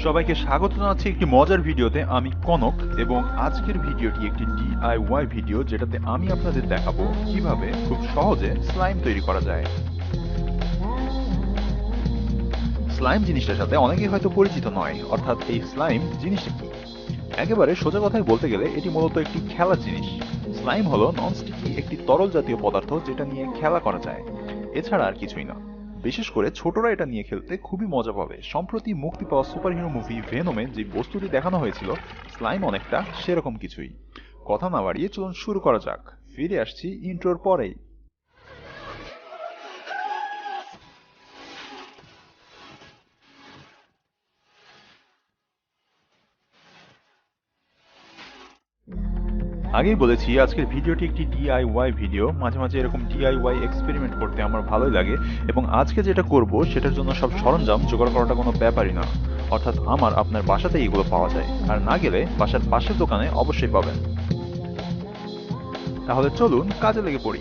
সবাইকে স্বাগত জানাচ্ছি একটি মজার ভিডিওতে। আমি কনক এবং আজকের ভিডিওটি একটি ডিআইওয়াই ভিডিও, যেটাতে আমি আপনাদের দেখাবো কিভাবে খুব সহজে স্লাইম তৈরি করা যায়। স্লাইম জিনিসটার সাথে অনেকেই হয়তো পরিচিত নয়, অর্থাৎ এই স্লাইম জিনিসটা কি। একেবারে সোজা কথায় বলতে গেলে এটি মূলত একটি খেলার জিনিস। স্লাইম হলো ননস্টিকি একটি তরল জাতীয় পদার্থ, যেটা নিয়ে খেলা করা যায়, এছাড়া আর কিছুই না। বিশেষ করে ছোটরা এটা নিয়ে খেলতে খুবই মজা পাবে। সম্প্রতি মুক্তি পাওয়া সুপারহিরো মুভি ভেনমে যে বস্তুটি দেখানো হয়েছিল, স্লাইম অনেকটা সেরকম কিছুই। কথা না বাড়িয়ে চলুন শুরু করা যাক। ফিরে আসছি ইন্ট্রোর পরেই। আগেই বলেছি আজকের ভিডিওটি একটি ডিআইওয়াই ভিডিও। মাঝে মাঝে এরকম ডিআইওয়াই এক্সপেরিমেন্ট করতে আমার ভালোই লাগে, এবং আজকে যেটা করব সেটার জন্য সব সরঞ্জাম জোগাড় করাটা কোনো ব্যাপারই না। অর্থাৎ আপনার বাসাতেই এগুলো পাওয়া যায়, আর না গেলে বাসার পাশের দোকানে অবশ্যই পাবেন। তাহলে চলুন কাজে লেগে পড়ি।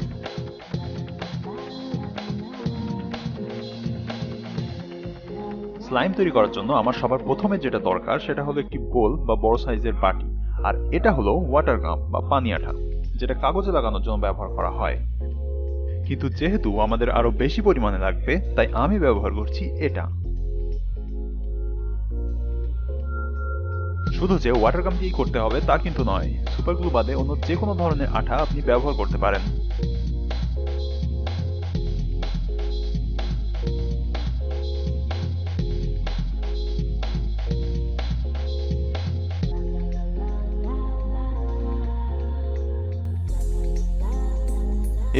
স্লাইম তৈরি করার জন্য আমার সবার প্রথমে যেটা দরকার সেটা হলো একটি বোল বা বড় সাইজের বাটি, আর এটা হলো ওয়াটার গাম বা পানি আঠা, যেটা কাগজে লাগানোর জন্য ব্যবহার করা হয়। কিন্তু যেহেতু আমাদের আরো বেশি পরিমাণে লাগবে, তাই আমি ব্যবহার করছি এটা। শুধু যে ওয়াটার গাম দিয়েই করতে হবে তা কিন্তু নয়, সুপার গ্লু বাদে অন্য যে কোনো ধরনের আঠা আপনি ব্যবহার করতে পারেন।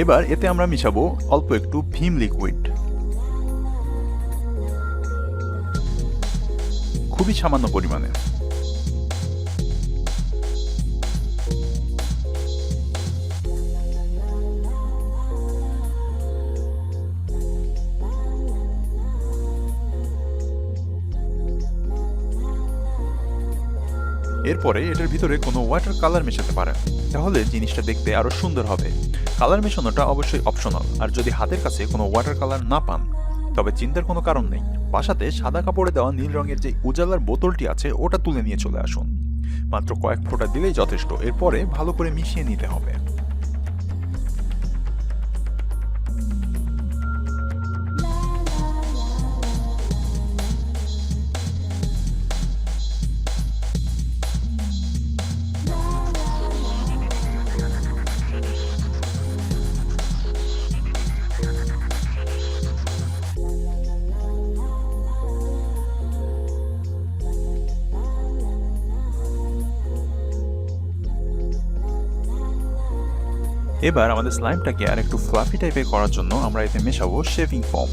এবার এতে আমরা মিশাবো অল্প একটু ভীম লিকুইড, খুবই সামান্য পরিমাণে। এরপরে এটার ভিতরে কোনো ওয়াটার কালার মেশাতে পারেন, তাহলে জিনিসটা দেখতে আরো সুন্দর হবে। কালার মেশানোটা অবশ্যই অপশনাল, আর যদি হাতের কাছে কোনো ওয়াটার কালার না পান, তবে চিন্তার কোনো কারণ নেই। বাসাতে সাদা কাপড়ে দেওয়া নীল রঙের যে উজালার বোতলটি আছে ওটা তুলে নিয়ে চলে আসুন। মাত্র কয়েক ফোঁটা দিলেই যথেষ্ট। এরপরে ভালো করে মিশিয়ে নিতে হবে। এবার আমাদের স্লাইমটাকে আর একটু ফ্লাফি টাইপের করার জন্য আমরা এতে মেশাবো শেভিং ফোম।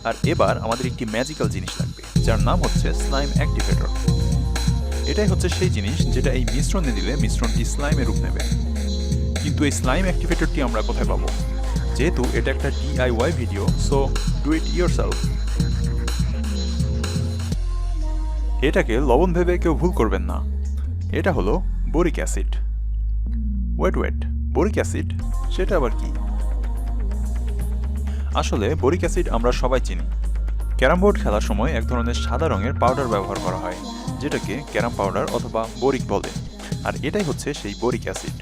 আর এবার আমাদের একটি ম্যাজিক্যাল জিনিস লাগবে, যার নাম হচ্ছে স্লাইম অ্যাক্টিভেটর। এটাই হচ্ছে সেই জিনিস যেটা এই মিশ্রণে দিলে মিশ্রণটি স্লাইমের রূপ নেবে। কিন্তু এই স্লাইম অ্যাক্টিভেটরটি আমরা কোথায় পাবো? যেহেতু এটা একটা DIY video, so do it yourself. এটাকে লবণ ভেবে কেউ ভুল করবেন না, এটা হলো boric acid. Wait, boric acid সেটা আবার কি? আসলে বোরিক অ্যাসিড আমরা সবাই চিনি। ক্যারাম বোর্ড খেলার সময় এক ধরনের সাদা রঙের পাউডার ব্যবহার করা হয়, যেটাকে ক্যারাম পাউডার অথবা বোরিক বলে। আর এটাই হচ্ছে সেই বোরিক অ্যাসিড।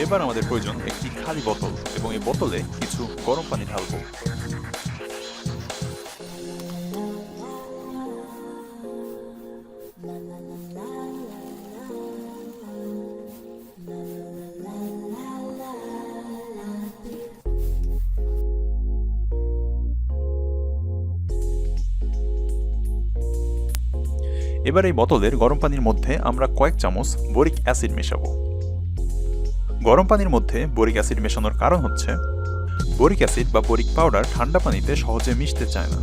এবার আমাদের প্রয়োজন একটি খালি বোতল, এবং এই বোতলে কিছু গরম পানি ঢালবো। এবার এই বোতলের গরম পানির মধ্যে আমরা কয়েক চামচ বোরিক অ্যাসিড মেশাবো। গরম পানির মধ্যে বোরিক অ্যাসিড মেশানোর কারণ হচ্ছে বোরিক অ্যাসিড বা বোরিক পাউডার ঠান্ডা পানিতে সহজে মিশতে চায় না।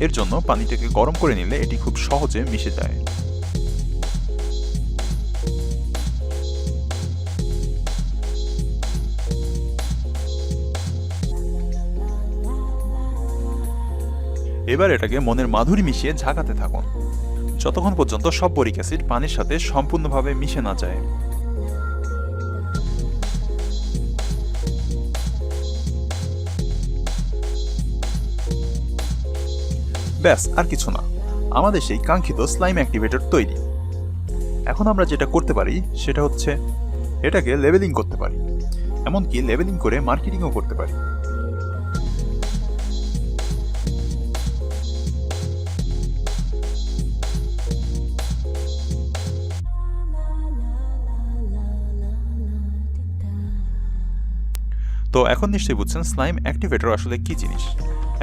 এর জন্য পানিটাকে গরম করে নিলে এটি খুব সহজে মিশে যায়। এবার এটাকে মনের মাধুরী মিশিয়ে ঝাঁকাতে থাকুন যতক্ষণ পর্যন্ত সব বোরিক অ্যাসিড পানির সাথে সম্পূর্ণভাবে মিশে না যায়। ব্যাস, আর কিছু না, আমাদের সেই কাঙ্ক্ষিত স্লাইম অ্যাক্টিভেটর তৈরি। এখন আমরা যেটা করতে পারি সেটা হচ্ছে এটাকে লেবেলিং করতে পারি, এমনকি লেবেলিং করে মার্কেটিংও করতে পারি। তো এখন নিশ্চয়ই বুঝছেন স্লাইম অ্যাক্টিভেটর আসলে কি জিনিস।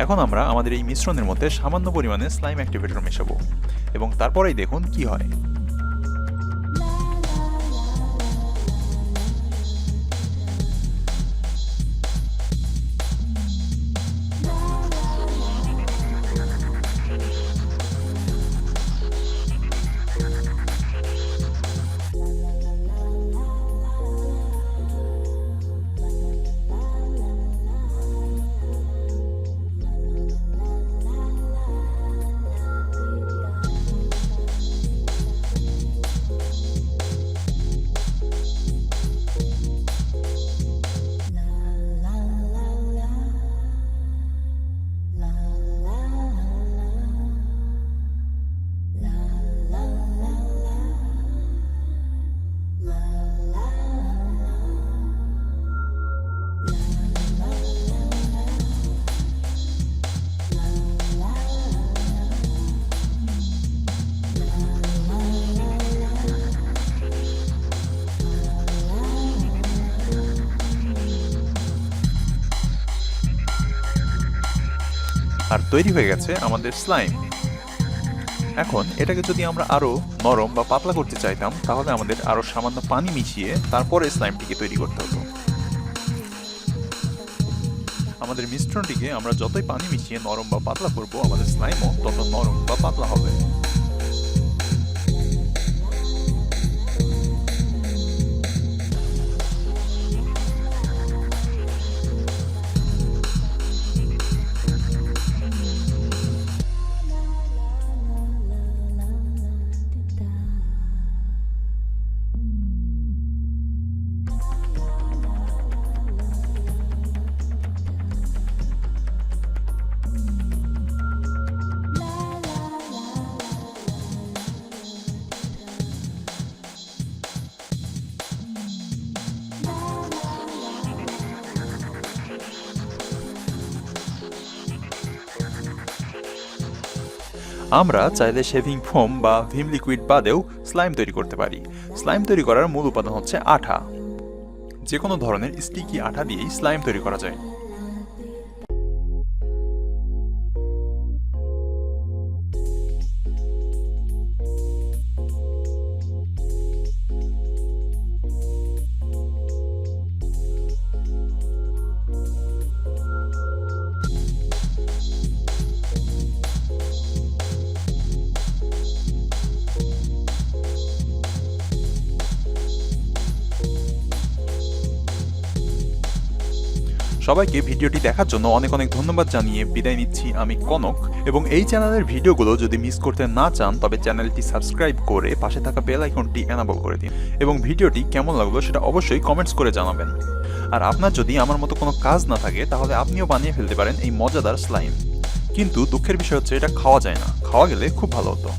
এখন আমরা আমাদের এই মিশ্রণের মধ্যে সামান্য পরিমাণে স্লাইম অ্যাক্টিভেটর মেশাবো এবং তারপরেই দেখুন কি হয়। আর তৈরি হয়ে গেছে আমাদের স্লাইম। এখন এটাকে যদি আমরা আরো নরম বা পাতলা করতে চাইতাম তাহলে আমাদের আরো সামান্য পানি মিশিয়ে তারপরে স্লাইমটিকে তৈরি করতে হতো। আমাদের মিশ্রণটিকে আমরা যতই পানি মিশিয়ে নরম বা পাতলা করব আমাদের স্লাইমও তত নরম বা পাতলা হবে। আমরা চাইলে শেভিং ফোম বা ভিম লিকুইড বাদেও স্লাইম তৈরি করতে পারি। স্লাইম তৈরি করার মূল উপাদান হচ্ছে আঠা। যে কোনো ধরনের স্টিকি আঠা দিয়েই স্লাইম তৈরি করা যায়। সবাইকে ভিডিওটি দেখার জন্য অনেক অনেক ধন্যবাদ জানিয়ে বিদায় নিচ্ছি আমি কনক। এবং এই চ্যানেলের ভিডিওগুলো যদি মিস করতে না চান তবে চ্যানেলটি সাবস্ক্রাইব করে পাশে থাকা বেল আইকনটি এনাবল করে দিন এবং ভিডিওটি কেমন লাগলো সেটা অবশ্যই কমেন্টস করে জানাবেন। আর আপনার যদি আমার মতো কোনো কাজ না থাকে তাহলে আপনিও বানিয়ে ফেলতে পারেন এই মজাদার স্লাইম। কিন্তু দুঃখের বিষয় হচ্ছে এটা খাওয়া যায় না, খাওয়া গেলে খুব ভালো হতো।